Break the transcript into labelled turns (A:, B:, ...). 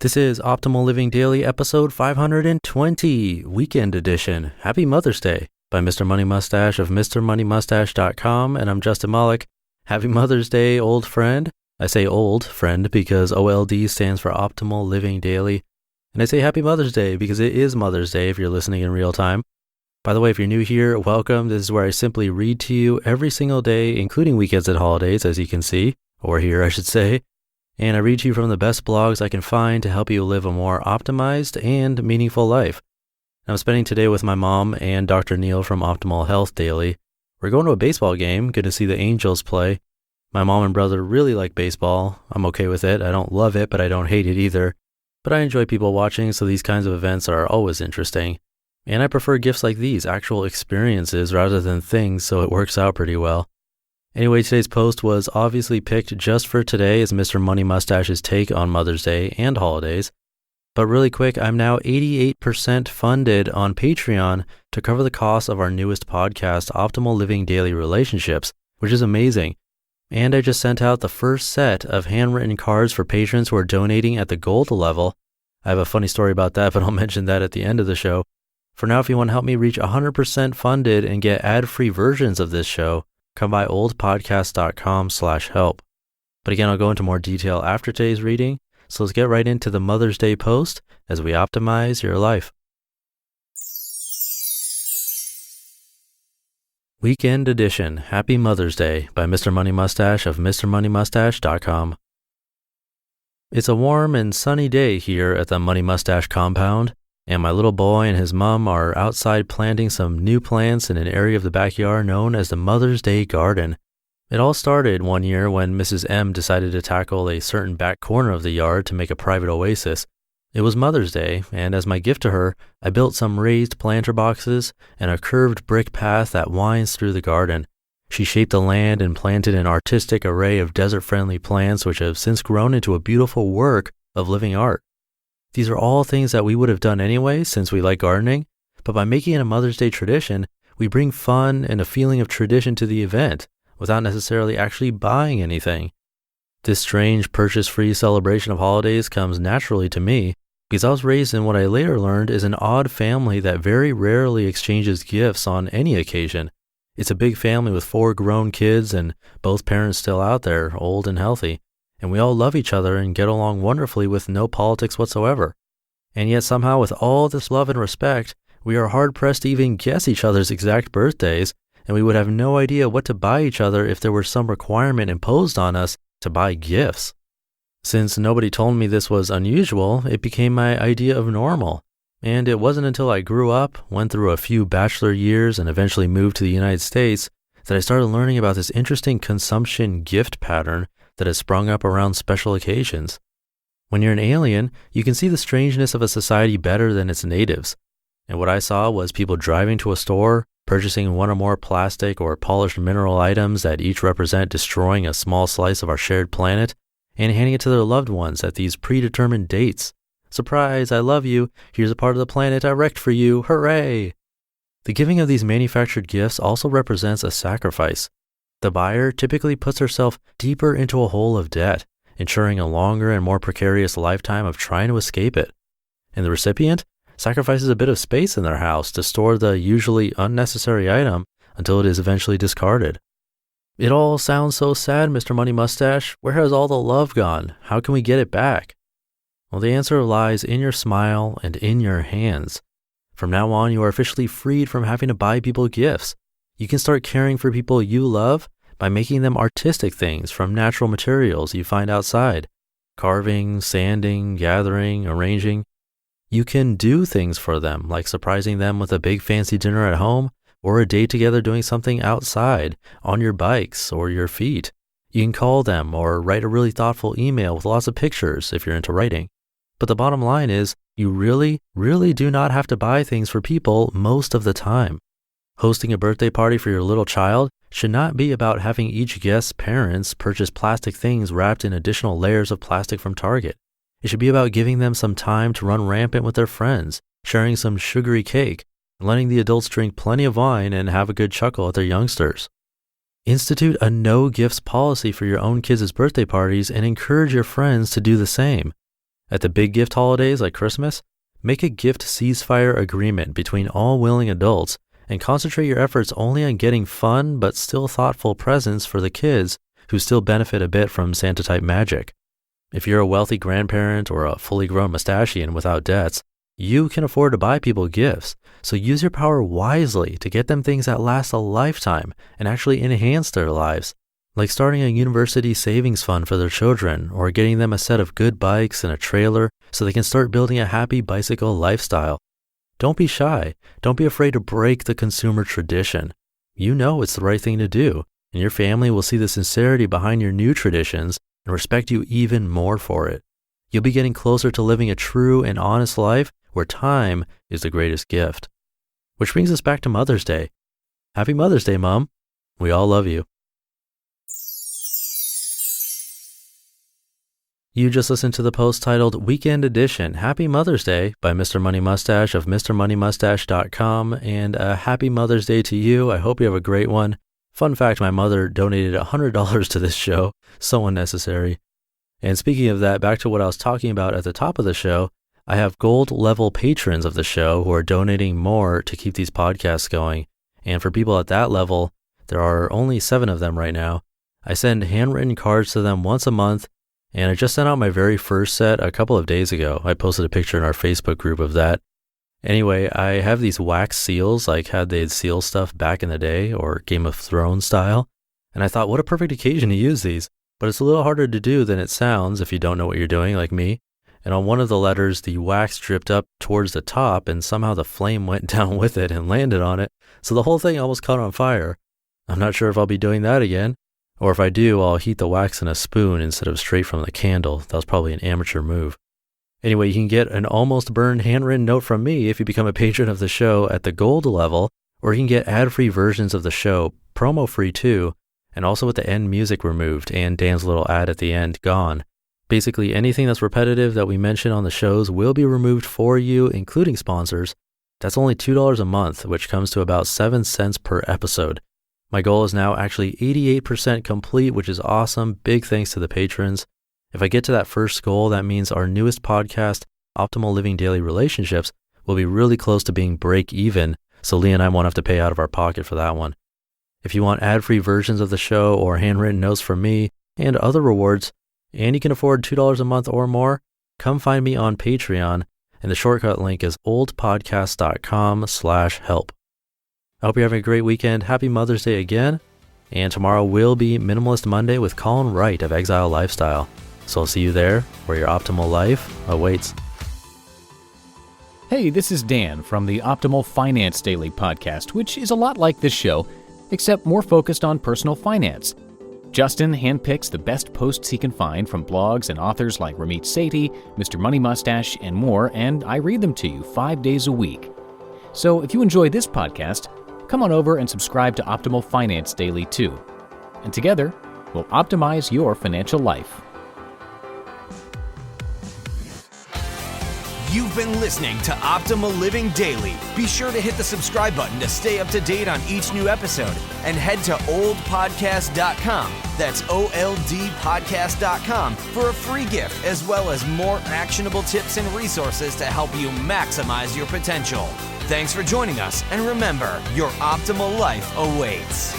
A: This is Optimal Living Daily episode 520, weekend edition. Happy Mother's Day by Mr. Money Mustache of MrMoneyMustache.com, and I'm Justin Malik. Happy Mother's Day, old friend. I say old friend because OLD stands for Optimal Living Daily. And I say Happy Mother's Day because it is Mother's Day if you're listening in real time. By the way, if you're new here, welcome. This is where I simply read to you every single day, including weekends and holidays, as you can see, or hear, I should say. And I read to you from the best blogs I can find to help you live a more optimized and meaningful life. I'm spending today with my mom and Dr. Neil from Optimal Health Daily. We're going to a baseball game, good to see the Angels play. My mom and brother really like baseball. I'm okay with it. I don't love it, but I don't hate it either. But I enjoy people watching, so these kinds of events are always interesting. And I prefer gifts like these, actual experiences rather than things, so it works out pretty well. Anyway, today's post was obviously picked just for today as Mr. Money Mustache's take on Mother's Day and holidays. But really quick, I'm now 88% funded on Patreon to cover the cost of our newest podcast, Optimal Living Daily Relationships, which is amazing. And I just sent out the first set of handwritten cards for patrons who are donating at the gold level. I have a funny story about that, but I'll mention that at the end of the show. For now, if you want to help me reach 100% funded and get ad-free versions of this show, come by oldpodcast.com/help. But again, I'll go into more detail after today's reading. So let's get right into the Mother's Day post as we optimize your life. Weekend edition. Happy Mother's Day by Mr. Money Mustache of MrMoneyMustache.com. It's a warm and sunny day here at the Money Mustache compound, and my little boy and his mom are outside planting some new plants in an area of the backyard known as the Mother's Day Garden. It all started one year when Mrs. M decided to tackle a certain back corner of the yard to make a private oasis. It was Mother's Day, and as my gift to her, I built some raised planter boxes and a curved brick path that winds through the garden. She shaped the land and planted an artistic array of desert-friendly plants which have since grown into a beautiful work of living art. These are all things that we would have done anyway since we like gardening, but by making it a Mother's Day tradition, we bring fun and a feeling of tradition to the event without necessarily actually buying anything. This strange purchase-free celebration of holidays comes naturally to me because I was raised in what I later learned is an odd family that very rarely exchanges gifts on any occasion. It's a big family with 4 grown kids and both parents still out there, old and healthy. And we all love each other and get along wonderfully with no politics whatsoever. And yet somehow with all this love and respect, we are hard-pressed to even guess each other's exact birthdays, and we would have no idea what to buy each other if there were some requirement imposed on us to buy gifts. Since nobody told me this was unusual, it became my idea of normal. And it wasn't until I grew up, went through a few bachelor years, and eventually moved to the United States that I started learning about this interesting consumption gift pattern that has sprung up around special occasions. When you're an alien, you can see the strangeness of a society better than its natives. And what I saw was people driving to a store, purchasing one or more plastic or polished mineral items that each represent destroying a small slice of our shared planet, and handing it to their loved ones at these predetermined dates. Surprise, I love you. Here's a part of the planet I wrecked for you. Hooray! The giving of these manufactured gifts also represents a sacrifice. The buyer typically puts herself deeper into a hole of debt, ensuring a longer and more precarious lifetime of trying to escape it. And the recipient sacrifices a bit of space in their house to store the usually unnecessary item until it is eventually discarded. It all sounds so sad, Mr. Money Mustache. Where has all the love gone? How can we get it back? Well, the answer lies in your smile and in your hands. From now on, you are officially freed from having to buy people gifts. You can start caring for people you love by making them artistic things from natural materials you find outside. Carving, sanding, gathering, arranging. You can do things for them, like surprising them with a big fancy dinner at home or a day together doing something outside, on your bikes or your feet. You can call them or write a really thoughtful email with lots of pictures if you're into writing. But the bottom line is, you really, really do not have to buy things for people most of the time. Hosting a birthday party for your little child should not be about having each guest's parents purchase plastic things wrapped in additional layers of plastic from Target. It should be about giving them some time to run rampant with their friends, sharing some sugary cake, and letting the adults drink plenty of wine and have a good chuckle at their youngsters. Institute a no gifts policy for your own kids' birthday parties and encourage your friends to do the same. At the big gift holidays like Christmas, make a gift ceasefire agreement between all willing adults and concentrate your efforts only on getting fun but still thoughtful presents for the kids who still benefit a bit from Santa-type magic. If you're a wealthy grandparent or a fully grown mustachian without debts, you can afford to buy people gifts, so use your power wisely to get them things that last a lifetime and actually enhance their lives, like starting a university savings fund for their children or getting them a set of good bikes and a trailer so they can start building a happy bicycle lifestyle. Don't be shy. Don't be afraid to break the consumer tradition. You know it's the right thing to do, and your family will see the sincerity behind your new traditions and respect you even more for it. You'll be getting closer to living a true and honest life where time is the greatest gift. Which brings us back to Mother's Day. Happy Mother's Day, Mom. We all love you. You just listened to the post titled Weekend Edition, Happy Mother's Day by Mr. Money Mustache of MrMoneyMustache.com, and a happy Mother's Day to you. I hope you have a great one. Fun fact, my mother donated $100 to this show. So unnecessary. And speaking of that, back to what I was talking about at the top of the show, I have gold level patrons of the show who are donating more to keep these podcasts going. And for people at that level, there are only 7 of them right now. I send handwritten cards to them once a month, and I just sent out my very first set a couple of days ago. I posted a picture in our Facebook group of that. Anyway, I have these wax seals, like how they'd seal stuff back in the day, or Game of Thrones style. And I thought, what a perfect occasion to use these. But it's a little harder to do than it sounds if you don't know what you're doing, like me. And on one of the letters, the wax dripped up towards the top, and somehow the flame went down with it and landed on it. So the whole thing almost caught on fire. I'm not sure if I'll be doing that again. Or if I do, I'll heat the wax in a spoon instead of straight from the candle. That was probably an amateur move. Anyway, you can get an almost burned handwritten note from me if you become a patron of the show at the gold level, or you can get ad-free versions of the show, promo-free too, and also with the end music removed and Dan's little ad at the end gone. Basically, anything that's repetitive that we mention on the shows will be removed for you, including sponsors. That's only $2 a month, which comes to about 7 cents per episode. My goal is now actually 88% complete, which is awesome. Big thanks to the patrons. If I get to that first goal, that means our newest podcast, Optimal Living Daily Relationships, will be really close to being break even, so Lee and I won't have to pay out of our pocket for that one. If you want ad-free versions of the show or handwritten notes from me and other rewards, and you can afford $2 a month or more, come find me on Patreon, and the shortcut link is oldpodcast.com/help. I hope you're having a great weekend. Happy Mother's Day again. And tomorrow will be Minimalist Monday with Colin Wright of Exile Lifestyle. So I'll see you there where your optimal life awaits.
B: Hey, this is Dan from the Optimal Finance Daily podcast, which is a lot like this show, except more focused on personal finance. Justin handpicks the best posts he can find from blogs and authors like Ramit Sethi, Mr. Money Mustache, and more, and I read them to you 5 days a week. So if you enjoy this podcast, come on over and subscribe to Optimal Finance Daily too. And together, we'll optimize your financial life.
C: You've been listening to Optimal Living Daily. Be sure to hit the subscribe button to stay up to date on each new episode, and head to oldpodcast.com. That's OLDpodcast.com for a free gift, as well as more actionable tips and resources to help you maximize your potential. Thanks for joining us, and remember, your optimal life awaits.